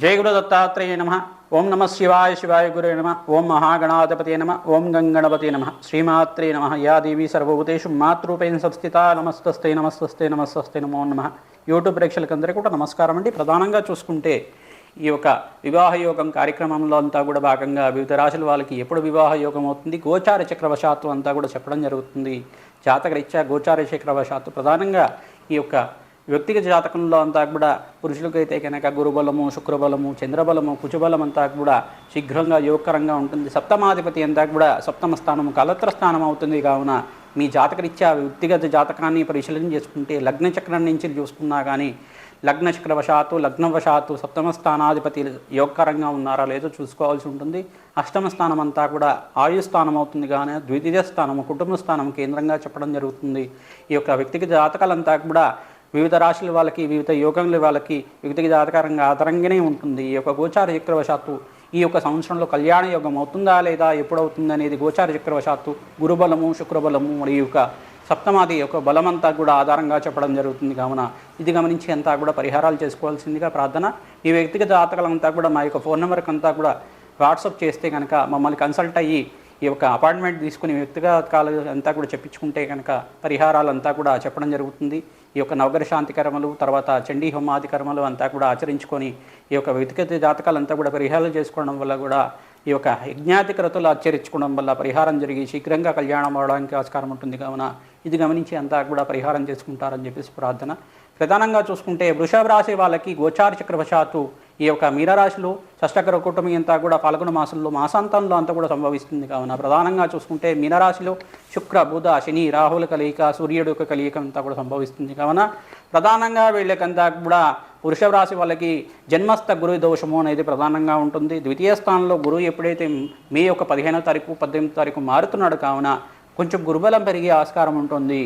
जय गुरु दत्तात्रेय नमः। ओं नमः शिवाय शिवाय गुरुवे नमः। ओं महागणाधिपतये नमः। ओं गंगणपतये नमः। श्रीमात्रे नमः। या देवी सर्वभूतेषु मातृरूपेण संस्थिता नमस्तस्ते नमस्तस्ते नमस्तस्ते नमो नमः। యూట్యూబ్ ప్రేక్షకులందరికీ కూడా నమస్కారం అండి. ప్రధానంగా చూసుకుంటే ఈ యొక్క వివాహ యోగం కార్యక్రమంలో అంతా కూడా భాగంగా వివిధ రాశుల వాళ్ళకి ఎప్పుడు వివాహ యోగం అవుతుంది, గోచార చక్రవశాత్తు అంతా కూడా చెప్పడం జరుగుతుంది. జాతకరీత్యా గోచార చక్రవశాత్తు ప్రధానంగా ఈ యొక్క వ్యక్తిగత జాతకంలో అంతా కూడా పురుషులకైతే కనుక గురుబలము, శుక్రబలము, చంద్రబలము, కుజబలం అంతా కూడా శీఘ్రంగా యోగకరంగా ఉంటుంది. సప్తమాధిపతి అంతా కూడా సప్తమ స్థానము కలత్ర స్థానం అవుతుంది. కావున మీ జాతకరీత్యా వ్యక్తిగత జాతకాన్ని పరిశీలన చేసుకుంటే లగ్న చక్రం నుంచి చూసుకున్నా కానీ లగ్న చక్రవశాత్తు లగ్నవశాత్తు సప్తమ స్థానాధిపతి యోగకరంగా ఉన్నారా లేదో చూసుకోవాల్సి ఉంటుంది. అష్టమ స్థానం అంతా కూడా ఆయుస్థానం అవుతుంది. కానీ ద్వితీయ స్థానము కుటుంబ స్థానం కేంద్రంగా చెప్పడం జరుగుతుంది. ఈ యొక్క వ్యక్తిగత జాతకాలంతా కూడా వివిధ రాశుల వాళ్ళకి, వివిధ యోగముల వాళ్ళకి వ్యక్తిగత జాతకారంగా ఆధారంగానే ఉంటుంది. ఈ యొక్క గోచార చక్రవశాత్తు ఈ యొక్క సంవత్సరంలో కళ్యాణ యోగం అవుతుందా లేదా, ఎప్పుడవుతుంది అనేది గోచార చక్రవశాత్తు గురుబలము, శుక్రబలము మరియు యొక్క సప్తమాది యొక్క బలమంతా కూడా ఆధారంగా చెప్పడం జరుగుతుంది. కావున ఇది గమనించి అంతా కూడా పరిహారాలు చేసుకోవాల్సిందిగా ప్రార్థన. ఈ వ్యక్తిగత జాతకాలంతా కూడా మా యొక్క ఫోన్ నెంబర్కి అంతా కూడా వాట్సాప్ చేస్తే కనుక మమ్మల్ని కన్సల్ట్ అయ్యి ఈ యొక్క అపాయింట్మెంట్ తీసుకుని వ్యక్తిగతాలు అంతా కూడా చెప్పించుకుంటే కనుక పరిహారాలు అంతా కూడా చెప్పడం జరుగుతుంది. ఈ యొక్క నవగ్రహ శాంతి కర్మలు, తర్వాత చండీ హోమాది కర్మలు అంతా కూడా ఆచరించుకొని ఈ యొక్క వ్యక్తిగత జాతకాలంతా కూడా పరిహారాలు చేసుకోవడం వల్ల కూడా ఈ యొక్క యజ్ఞాతి క్రతులు ఆచరించుకోవడం వల్ల పరిహారం జరిగి శీఘ్రంగా కళ్యాణం అవడానికి ఆస్కారం ఉంటుంది. కావున ఇది గమనించి అంతా కూడా పరిహారం చేసుకుంటారని చెప్పేసి ప్రార్థన. ప్రధానంగా చూసుకుంటే వృషభ రాశి వాళ్ళకి గోచార చక్రవశాత్తు ఈ యొక్క మీనరాశిలో షష్టగ్ర కూటమి అంతా కూడా పాల్గొన మాసంలో మాసాంతంలో అంతా కూడా సంభవిస్తుంది. కావున ప్రధానంగా చూసుకుంటే మీనరాశిలో శుక్ర, బుధ, శని, రాహుల కలయిక, సూర్యుడు యొక్క కలయిక అంతా కూడా సంభవిస్తుంది. కావున ప్రధానంగా వీళ్ళకంతా కూడా వృషభ రాశి వాళ్ళకి జన్మస్థ గురు దోషము అనేది ప్రధానంగా ఉంటుంది. ద్వితీయ స్థానంలో గురువు ఎప్పుడైతే మే యొక్క 15వ తారీఖు 18వ తారీఖు మారుతున్నాడు, కావున కొంచెం గురుబలం పెరిగే ఆస్కారం ఉంటుంది.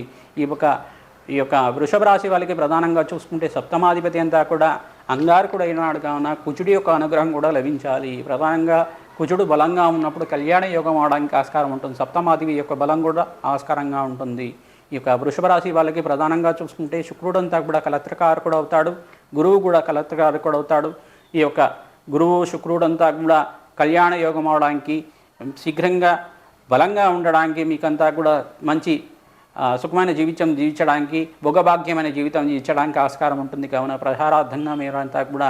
ఈ యొక్క వృషభ రాశి వాళ్ళకి ప్రధానంగా చూసుకుంటే సప్తమాధిపతి అంతా కూడా అంగారకుడు అయినాడు. కావున కుజుడి యొక్క అనుగ్రహం కూడా లభించాలి. ప్రధానంగా కుజుడు బలంగా ఉన్నప్పుడు కళ్యాణ యోగం అవడానికి ఆస్కారం ఉంటుంది. సప్తమాధిపతి యొక్క బలం కూడా ఆస్కారంగా ఉంటుంది. ఈ యొక్క వృషభ రాశి వాళ్ళకి ప్రధానంగా చూసుకుంటే శుక్రుడు అంతా కూడా కలత్రకారకుడు అవుతాడు, గురువు కూడా కలత్రకారకుడు అవుతాడు. ఈ యొక్క గురువు శుక్రుడు అంతా కూడా కళ్యాణ యోగం అవడానికి, శీఘ్రంగా బలంగా ఉండడానికి, మీకంతా కూడా మంచి సుఖమైన జీవితం జీవించడానికి, భోగభాగ్యమైన జీవితం జీవించడానికి ఆస్కారం ఉంటుంది. కావున ప్రహారార్థంగా మీరంతా కూడా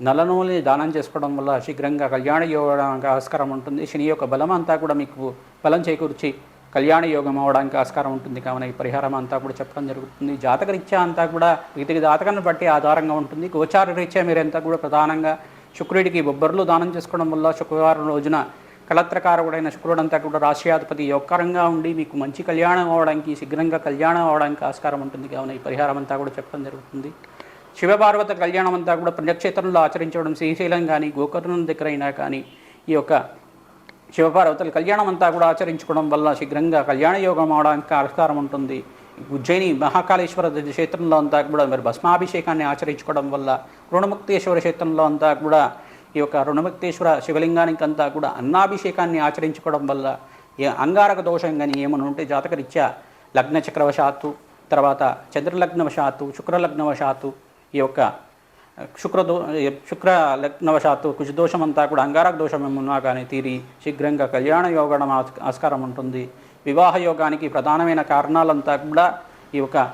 నల్లనూనె దానం చేసుకోవడం వల్ల శీఘ్రంగా కళ్యాణ యోగానికి ఆస్కారం ఉంటుంది. శని యొక్క బలం అంతా కూడా మీకు బలం చేకూర్చి కళ్యాణ యోగం అవడానికి ఆస్కారం ఉంటుంది. కావున ఈ పరిహారం అంతా కూడా చెప్పడం జరుగుతుంది. జాతకరీత్యా అంతా కూడా వ్యక్తిగత జాతకాన్ని బట్టి ఆధారంగా ఉంటుంది. గోచార రీత్యా మీరంతా కూడా ప్రధానంగా శుక్రుడికి బొబ్బర్లు దానం చేసుకోవడం వల్ల శుక్రవారం రోజున కలత్రకారకుడైన శుక్రుడంతా కూడా రాశ్యాధిపతి యోగకరంగా ఉండి మీకు మంచి కళ్యాణం అవడానికి, శీఘ్రంగా కళ్యాణం అవడానికి ఆస్కారం ఉంటుంది. కావున ఈ పరిహారం అంతా కూడా చెప్పడం జరుగుతుంది. శివపార్వత కళ్యాణం అంతా కూడా పుణ్యక్షేత్రంలో ఆచరించడం, శ్రీశైలం కానీ గోకర్ణం దగ్గర అయినా కానీ ఈ యొక్క శివపార్వతుల కళ్యాణం అంతా కూడా ఆచరించుకోవడం వల్ల శీఘ్రంగా కళ్యాణ యోగం అవడానికి ఆస్కారం ఉంటుంది. ఉజ్జయిని మహాకాళేశ్వర క్షేత్రంలో అంతా కూడా మరి భస్మాభిషేకాన్ని ఆచరించుకోవడం వల్ల, రుణముక్తేశ్వర క్షేత్రంలో అంతా కూడా ఈ యొక్క రుణముక్తేశ్వర శివలింగానికి అంతా కూడా అన్నాభిషేకాన్ని ఆచరించుకోవడం వల్ల అంగారక దోషం కానీ ఏమైనా ఉంటే జాతకరీత్యా లగ్న చక్రవశాత్తు, తర్వాత చంద్రలగ్నవశాత్తు, శుక్రలగ్నవశాత్తు, ఈ యొక్క శుక్ర లగ్నవశాత్తు కుజదోషం అంతా కూడా అంగారక దోషం ఏమన్నా కానీ తీరి శీఘ్రంగా కళ్యాణ యోగం ఆస్కారం ఉంటుంది. వివాహ యోగానికి ప్రధానమైన కారణాలంతా కూడా ఈ యొక్క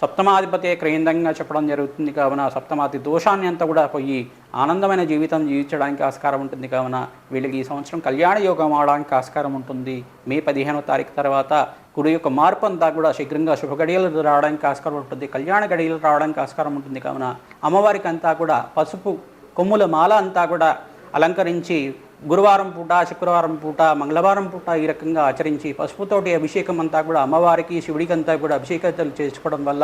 సప్తమాధిపతి కేంద్రంగా చెప్పడం జరుగుతుంది. కావున సప్తమాది దోషాన్ని అంతా కూడా పోయి ఆనందమైన జీవితం జీవించడానికి ఆస్కారం ఉంటుంది. కావున వీళ్ళకి ఈ సంవత్సరం కళ్యాణ యోగం అవడానికి ఆస్కారం ఉంటుంది. మే 15వ తారీఖు తర్వాత గురు యొక్క మార్పు అంతా కూడా శీఘ్రంగా శుభ గడియలు రావడానికి ఆస్కారం ఉంటుంది. కళ్యాణ గడియలు రావడానికి ఆస్కారం ఉంటుంది. కావున అమ్మవారికి అంతా కూడా పసుపు కొమ్ముల మాల అంతా కూడా అలంకరించి గురువారం పూట, శుక్రవారం పూట, మంగళవారం పూట ఈ రకంగా ఆచరించి పసుపుతోటి అభిషేకం అంతా కూడా అమ్మవారికి, శివుడికి అంతా కూడా అభిషేకాలు చేసుకోవడం వల్ల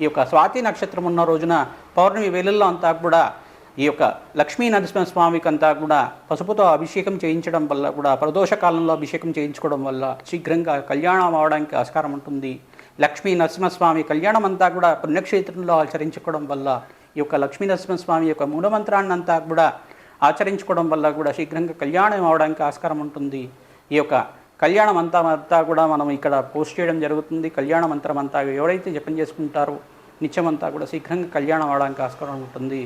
ఈ యొక్క స్వాతి నక్షత్రం ఉన్న రోజున పౌర్ణమి వేళల్లో అంతా కూడా ఈ యొక్క లక్ష్మీ నరసింహస్వామికి అంతా కూడా పసుపుతో అభిషేకం చేయించడం వల్ల కూడా ప్రదోష కాలంలో అభిషేకం చేయించుకోవడం వల్ల శీఘ్రంగా కళ్యాణం అవడానికి ఆస్కారం ఉంటుంది. లక్ష్మీ నరసింహస్వామి కళ్యాణం అంతా కూడా పుణ్యక్షేత్రంలో ఆచరించుకోవడం వల్ల ఈ యొక్క లక్ష్మీ నరసింహస్వామి యొక్క మూలమంత్రాన్ని అంతా కూడా ఆచరించుకోవడం వల్ల కూడా శీఘ్రంగా కళ్యాణం అవడానికి ఆస్కారం ఉంటుంది. ఈ యొక్క కళ్యాణం అంతా కూడా మనం ఇక్కడ పోస్ట్ చేయడం జరుగుతుంది. కళ్యాణ మంత్రం అంతా ఎవరైతే జపం చేసుకుంటారో నిత్యమంతా కూడా శీఘ్రంగా కళ్యాణం అవడానికి ఆస్కారం ఉంటుంది.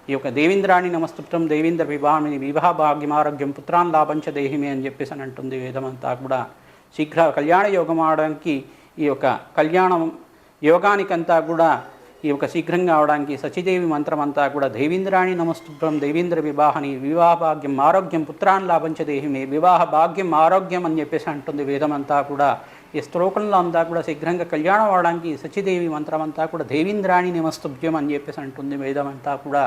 ఈ యొక్క దేవీంద్రాణి నమస్తుత్రం దేవీంద్ర వివాహమిని వివాహ భాగ్యమారోగ్యం పుత్రాన్ లాభంచ దేహిమే అని చెప్పేసి అని అంటుంది వేదమంతా కూడా. శీఘ్ర కళ్యాణ యోగం ఆడడానికి ఈ యొక్క కళ్యాణం యోగానికంతా కూడా ఈ యొక్క శీఘ్రంగా అవడానికి సచిదేవి మంత్రం అంతా కూడా దేవీంద్రాణి నమస్తుభ్రం దేవీంద్ర వివాహని వివాహ భాగ్యం ఆరోగ్యం పుత్రాన్ లాభంచ దేహిమే వివాహ భాగ్యం ఆరోగ్యం అని చెప్పేసి అంటుంది వేదమంతా కూడా. ఈ శ్లోకంలో అంతా కూడా శీఘ్రంగా కళ్యాణం అవడానికి సచిదేవి మంత్రం అంతా కూడా దేవీంద్రాణి నమస్తుభ్యం అని చెప్పేసి అంటుంది వేదమంతా కూడా.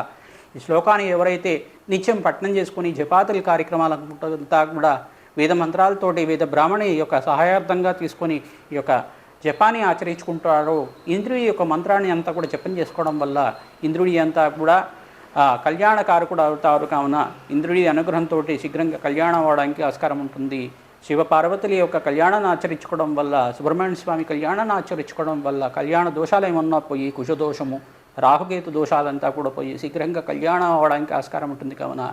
ఈ శ్లోకాన్ని ఎవరైతే నిత్యం పఠనం చేసుకుని జపాతుల కార్యక్రమాలంతా కూడా వేద మంత్రాలతోటి వేద బ్రాహ్మణి యొక్క సహాయార్థంగా తీసుకొని ఈ యొక్క జపాన్ని ఆచరించుకుంటారో ఇంద్రుడి యొక్క మంత్రాన్ని అంతా కూడా జపం చేసుకోవడం వల్ల ఇంద్రుడి అంతా కూడా కళ్యాణకారకుడు అవుతారు. కావున ఇంద్రుడి అనుగ్రహంతో శీఘ్రంగా కళ్యాణం అవడానికి ఆస్కారం ఉంటుంది. శివ పార్వతుల యొక్క కళ్యాణాన్ని ఆచరించుకోవడం వల్ల సుబ్రహ్మణ్య స్వామి కళ్యాణాన్ని ఆచరించుకోవడం వల్ల కళ్యాణ దోషాలు ఏమన్నా పోయి కుశదోషము రాహుకేతు దోషాలంతా కూడా పోయి శీఘ్రంగా కళ్యాణం అవడానికి ఆస్కారం ఉంటుంది. కావున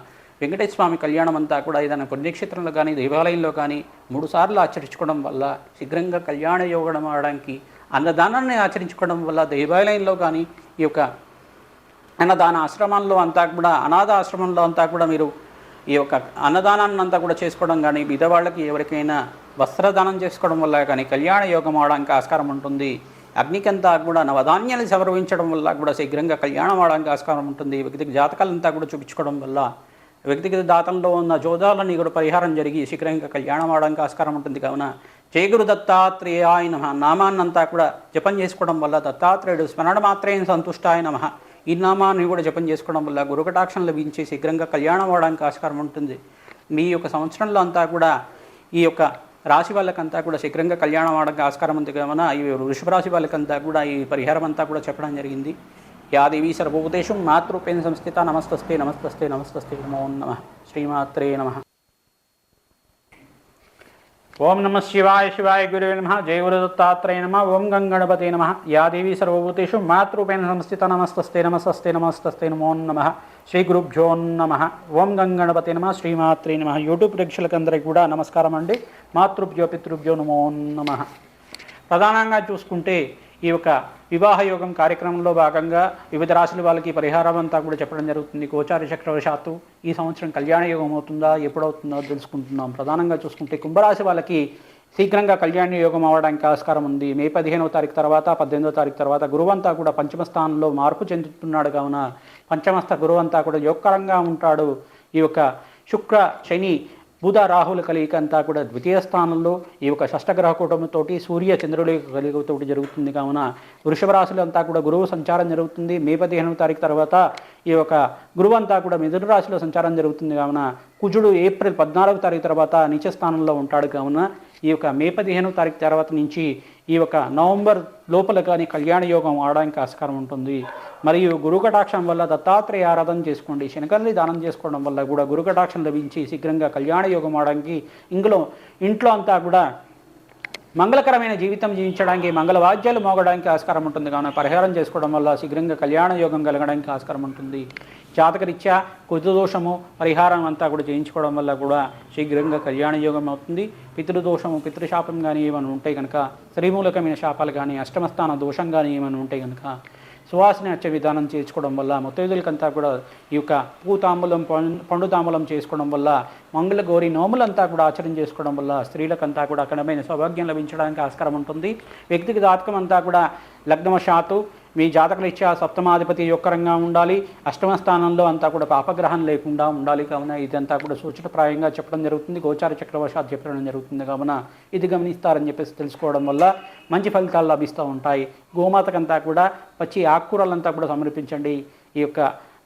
వెంకటేశ్వర స్వామి కళ్యాణం అంతా కూడా ఏదైనా పుణ్యక్షేత్రంలో కానీ దేవాలయంలో కానీ 3 సార్లు ఆచరించుకోవడం వల్ల శీఘ్రంగా కళ్యాణ యోగం అవడానికి అన్నదానాన్ని ఆచరించుకోవడం వల్ల దేవాలయంలో కానీ ఈ యొక్క అన్నదాన ఆశ్రమంలో అంతా కూడా అనాథ ఆశ్రమంలో అంతా కూడా మీరు ఈ యొక్క అన్నదానాన్ని అంతా కూడా చేసుకోవడం కానీ బీదవాళ్ళకి ఎవరికైనా వస్త్రదానం చేసుకోవడం వల్ల కానీ కళ్యాణ యోగం అవడానికి ఆస్కారం ఉంటుంది. అగ్నికంతా కూడా నవధాన్యాలు సమర్పించడం వల్ల కూడా శీఘ్రంగా కళ్యాణం అవడానికి ఆస్కారం ఉంటుంది. వ్యక్తికి జాతకాలంతా కూడా చూపించుకోవడం వల్ల వ్యక్తిగత దాతంలో ఉన్న జోదాలని కూడా పరిహారం జరిగి శీఘ్రంగా కళ్యాణం అవడానికి ఆస్కారం ఉంటుంది. కావున జయ గురు దత్తాత్రేయాయ నమః నామాన్నంతా కూడా జపం చేసుకోవడం వల్ల దత్తాత్రేయుడు స్మరణ మాత్రేన సంతుష్టాయ నమః ఈ నామాన్ని కూడా జపం చేసుకోవడం వల్ల గురుకటాక్షం లభించి శీఘ్రంగా కళ్యాణం అవడానికి ఆస్కారం ఉంటుంది. మీ యొక్క సంవత్సరంలో అంతా కూడా ఈ యొక్క రాశి వాళ్ళకంతా కూడా శీఘ్రంగా కళ్యాణం అవడానికి ఆస్కారం ఉంది. కావున ఈ వృషభ రాశి వాళ్ళకంతా కూడా ఈ పరిహారం అంతా కూడా చెప్పడం జరిగింది. యా దేవీ సర్వభూతేషు మాతృపేణ సంస్థిత నమస్తస్తే నమస్తస్తే నమస్తస్తే నమో నమః శ్రీమాత్రే నమః. ఓం నమ శివాయ శివాయ గురువే నమః జయ గురు దత్తాత్రేయ నమః ఓం గంగణపతే నమః. యా దేవీ సర్వభూతేషు మాతృపేణ సంస్థిత నమస్తస్తే నమస్తస్తే నమస్తస్తే నమో నమః శ్రీ గురుభ్యో నమః. ఓం గంగణపతే నమః శ్రీమాత్రే నమః. యూట్యూబ్ ప్రేక్షకులందరికీ కూడా నమస్కారం అండి. మాతృభ్యో పితృభ్యో నమో నమః. ప్రధానంగా చూసుకుంటే ఈ యొక్క వివాహ యోగం కార్యక్రమంలో భాగంగా వివిధ రాశుల వాళ్ళకి పరిహారం అంతా కూడా చెప్పడం జరుగుతుంది. గోచార చక్రవశాత్తు ఈ సంవత్సరం కళ్యాణ యోగం అవుతుందా ఎప్పుడవుతుందో తెలుసుకుంటున్నాం. ప్రధానంగా చూసుకుంటే కుంభరాశి వాళ్ళకి శీఘ్రంగా కళ్యాణ యోగం అవడానికి ఆస్కారం ఉంది. మే 15వ తారీఖు తర్వాత 18వ తారీఖు తర్వాత గురువంతా కూడా పంచమ స్థానంలో మార్పు చెందుతున్నాడు. కావున పంచమస్థ గురువంతా కూడా యోగకరంగా ఉంటాడు. ఈ యొక్క శుక్ర శని బుధ రాహుల కలియిక అంతా కూడా ద్వితీయ స్థానంలో ఈ యొక్క షష్టగ్రహ కూటమితోటి సూర్య చంద్రుల కలిగితోటి జరుగుతుంది. కావున వృషభ రాశులు అంతా కూడా గురువు సంచారం జరుగుతుంది. మే 15వ తారీఖు తర్వాత ఈ యొక్క గురువు అంతా కూడా మిథున రాశిలో సంచారం జరుగుతుంది. కావున కుజుడు ఏప్రిల్ 14వ తారీఖు తర్వాత నీచ స్థానంలో ఉంటాడు. కావున ఈ యొక్క మే 15వ తారీఖు తర్వాత నుంచి ఈ యొక్క నవంబర్ లోపల కానీ కళ్యాణ యోగం ఆడడానికి ఆస్కారం ఉంటుంది. మరియు గురుకటాక్షం వల్ల దత్తాత్రేయ ఆరాధన చేసుకోండి. శనకల్ని దానం చేసుకోవడం వల్ల కూడా గురుకటాక్షం లభించి శీఘ్రంగా కళ్యాణ యోగం ఆడడానికి ఇంట్లో అంతా కూడా మంగళకరమైన జీవితం జీవించడానికి మంగళ వాద్యాలు మోగడానికి ఆస్కారం ఉంటుంది. కావున పరిహారం చేసుకోవడం వల్ల శీఘ్రంగా కళ్యాణ యోగం కలగడానికి ఆస్కారం ఉంటుంది. జాతకరీత్యా కుజదోషము పరిహారం అంతా కూడా చేయించుకోవడం వల్ల కూడా శీఘ్రంగా కళ్యాణ యోగం అవుతుంది. పితృదోషము పితృశాపం కానీ ఏమైనా ఉంటే కనుక శ్రీమూలకమైన శాపాలు కానీ అష్టమస్థాన దోషం కానీ ఏమైనా ఉంటే కనుక సువాసన వచ్చే విధానం చేసుకోవడం వల్ల ముత్తైదులకంతా కూడా ఈ యొక్క పూతాంబూలం పండు తాంబూలం చేసుకోవడం వల్ల మంగళ గౌరి నోములంతా కూడా ఆచరణ చేసుకోవడం వల్ల స్త్రీలకంతా కూడా అఖండమైన సౌభాగ్యం లభించడానికి ఆస్కారం ఉంటుంది. వ్యక్తికి జాతకం అంతా కూడా లగ్నవశాత్తు మీ జాతకరీత్యా సప్తమాధిపతి యొక్కరంగా ఉండాలి. అష్టమ స్థానంలో అంతా కూడా పాపగ్రహం లేకుండా ఉండాలి. కావున ఇదంతా కూడా సూచనప్రాయంగా చెప్పడం జరుగుతుంది. గోచార చక్రవశాత్తు చెప్పడం జరుగుతుంది. కావున ఇది గమనిస్తారని చెప్పేసి తెలుసుకోవడం వల్ల మంచి ఫలితాలు లభిస్తూ ఉంటాయి. గోమాతకంతా కూడా పచ్చి ఆకుకూరలంతా కూడా సమర్పించండి. ఈ యొక్క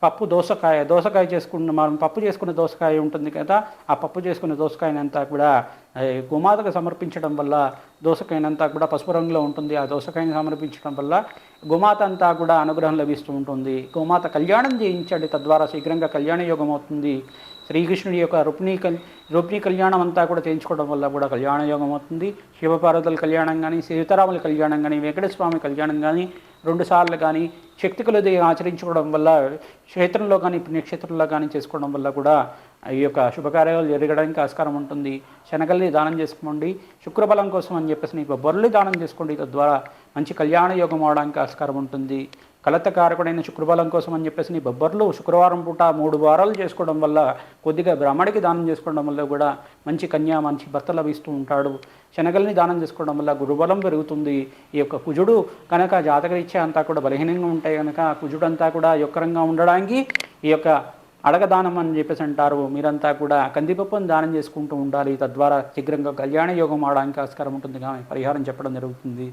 పప్పు దోసకాయ చేసుకున్న మనం పప్పు చేసుకున్న దోసకాయ ఉంటుంది కదా, ఆ పప్పు చేసుకున్న దోసకాయనంతా కూడా గోమాతకు సమర్పించడం వల్ల దోసకాయనంతా కూడా పసుపు రంగులో ఉంటుంది. ఆ దోసకాయని సమర్పించడం వల్ల గోమాత అంతా కూడా అనుగ్రహం లభిస్తూ ఉంటుంది. గోమాత కళ్యాణం చేయించండి, తద్వారా శీఘ్రంగా కళ్యాణ యోగం అవుతుంది. శ్రీకృష్ణుడి యొక్క రుక్మిణి కళ్యాణం అంతా కూడా చేయించుకోవడం వల్ల కూడా కళ్యాణ యోగం అవుతుంది. శివపార్వతుల కళ్యాణం కానీ సీతారాముల కళ్యాణం కానీ వెంకటేశ్వర స్వామి కళ్యాణం కానీ 2 సార్లు కానీ శక్తి కొలది ఆచరించుకోవడం వల్ల క్షేత్రంలో కానీ పుణ్యక్షేత్రంలో కానీ చేసుకోవడం వల్ల కూడా ఈ యొక్క శుభకార్యాలు జరగడానికి ఆస్కారం ఉంటుంది. శనగల్ని దానం చేసుకోండి. శుక్రబలం కోసం అని చెప్పేసి బొర్రలు దానం చేసుకోండి. తద్వారా మంచి కళ్యాణ యోగం అవడానికి ఆస్కారం ఉంటుంది. కలతకారకుడైన శుక్రబలం కోసం అని చెప్పేసి నీ బొబ్బర్లు శుక్రవారం పూట 3 వారాలు చేసుకోవడం వల్ల, కొద్దిగా బ్రాహ్మడికి దానం చేసుకోవడం వల్ల కూడా మంచి కన్య, మంచి భర్త లభిస్తూ ఉంటాడు. శనగల్ని దానం చేసుకోవడం వల్ల గురుబలం పెరుగుతుంది. ఈ యొక్క కుజుడు కనుక జాతకరీత్యా అంతా కూడా బలహీనంగా ఉంటాయి కనుక కుజుడంతా కూడా యొక్కరంగా ఉండడానికి ఈ యొక్క అడగదానం అని చెప్పేసి అంటారు. మీరంతా కూడా కందిపప్పును దానం చేసుకుంటూ ఉండాలి. తద్వారా శీఘ్రంగా కళ్యాణ యోగం అవడానికి ఆస్కారం ఉంటుంది. కానీ పరిహారం చెప్పడం జరుగుతుంది.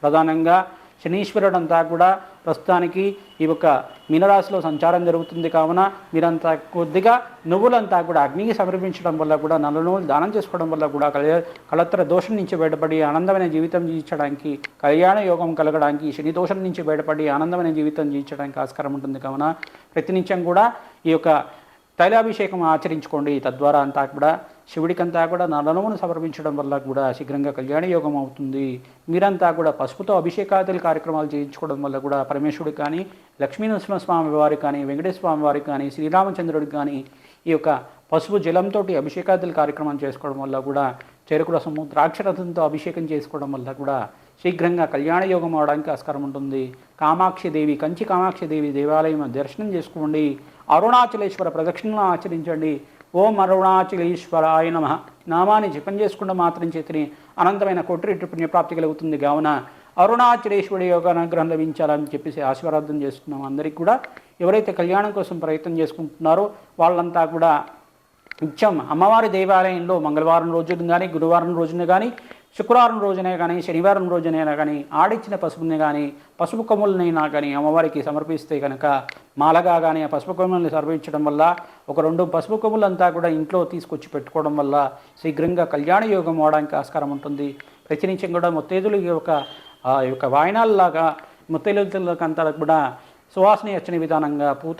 ప్రధానంగా శనీశ్వరుడు అంతా కూడా ప్రస్తుతానికి ఈ యొక్క మీనరాశిలో సంచారం జరుగుతుంది. కావున మీరంతా కొద్దిగా నువ్వులంతా కూడా అగ్నికి సమర్పించడం వల్ల కూడా, నల్ల నువ్వులు దానం చేసుకోవడం వల్ల కూడా కళత్ర దోషం నుంచి బయటపడి ఆనందమైన జీవితం జీవించడానికి, కళ్యాణ యోగం కలగడానికి, శని దోషం నుంచి బయటపడి ఆనందమైన జీవితం జీవించడానికి ఆస్కారం ఉంటుంది. కావున ప్రతినిత్యం కూడా ఈ యొక్క తైలాభిషేకం ఆచరించుకోండి. తద్వారా అంతా కూడా శివుడికంతా కూడా నల్లనువును సమర్పించడం వల్ల కూడా శీఘ్రంగా కళ్యాణ యోగం అవుతుంది. మీరంతా కూడా పసుపుతో అభిషేకాదుల కార్యక్రమాలు చేయించుకోవడం వల్ల కూడా పరమేశ్వరుడికి కానీ, లక్ష్మీనరసింహస్వామి వారికి కానీ, వెంకటేశ్వర స్వామి వారికి కానీ, శ్రీరామచంద్రుడికి కానీ ఈ యొక్క పసుపు జలంతో అభిషేకాదుల కార్యక్రమం చేసుకోవడం వల్ల కూడా, చెరుకు రసము, ద్రాక్షరసంతో అభిషేకం చేసుకోవడం వల్ల కూడా శీఘ్రంగా కళ్యాణ యోగం అవడానికి ఆస్కారం ఉంటుంది. కామాక్షిదేవి, కంచి కామాక్షిదేవి దేవాలయం దర్శనం చేసుకోండి. అరుణాచలేశ్వర ప్రదక్షిణను ఆచరించండి. ఓం అరుణాచలేశ్వరాయ నమః నామాన్ని జపం చేసుకుంటూ మాత్రం చేతిని అనంతమైన కోటి రెట్లు పుణ్యప్రాప్తి కలుగుతుంది. కావున అరుణాచలేశ్వరుడి యోగ అనుగ్రహం లభించాలని చెప్పేసి ఆశీర్వాదం చేస్తున్నాం. అందరికీ కూడా ఎవరైతే కళ్యాణం కోసం ప్రయత్నం చేసుకుంటున్నారో వాళ్ళంతా కూడా నిత్యం అమ్మవారి దేవాలయంలో మంగళవారం రోజున కానీ, గురువారం రోజున కానీ, శుక్రవారం రోజునే కానీ, శనివారం రోజునైనా కానీ ఆడిచ్చిన పసుపుని కానీ, పసుపు కొమ్ములనైనా కానీ అమ్మవారికి సమర్పిస్తే కనుక మాలగా కానీ ఆ పసుపు కొమ్ములని సమర్పించడం వల్ల, ఒక 2 పసుపు కొమ్ములంతా కూడా ఇంట్లో తీసుకొచ్చి పెట్టుకోవడం వల్ల శీఘ్రంగా కళ్యాణ యోగం అవడానికి ఆస్కారం ఉంటుంది. ప్రతినిత్యం కూడా ముత్తైదులు యొక్క వాయనాల్లాగా ముత్తైదులకంతా కూడా సువాసన వచ్చిన విధానంగా పూత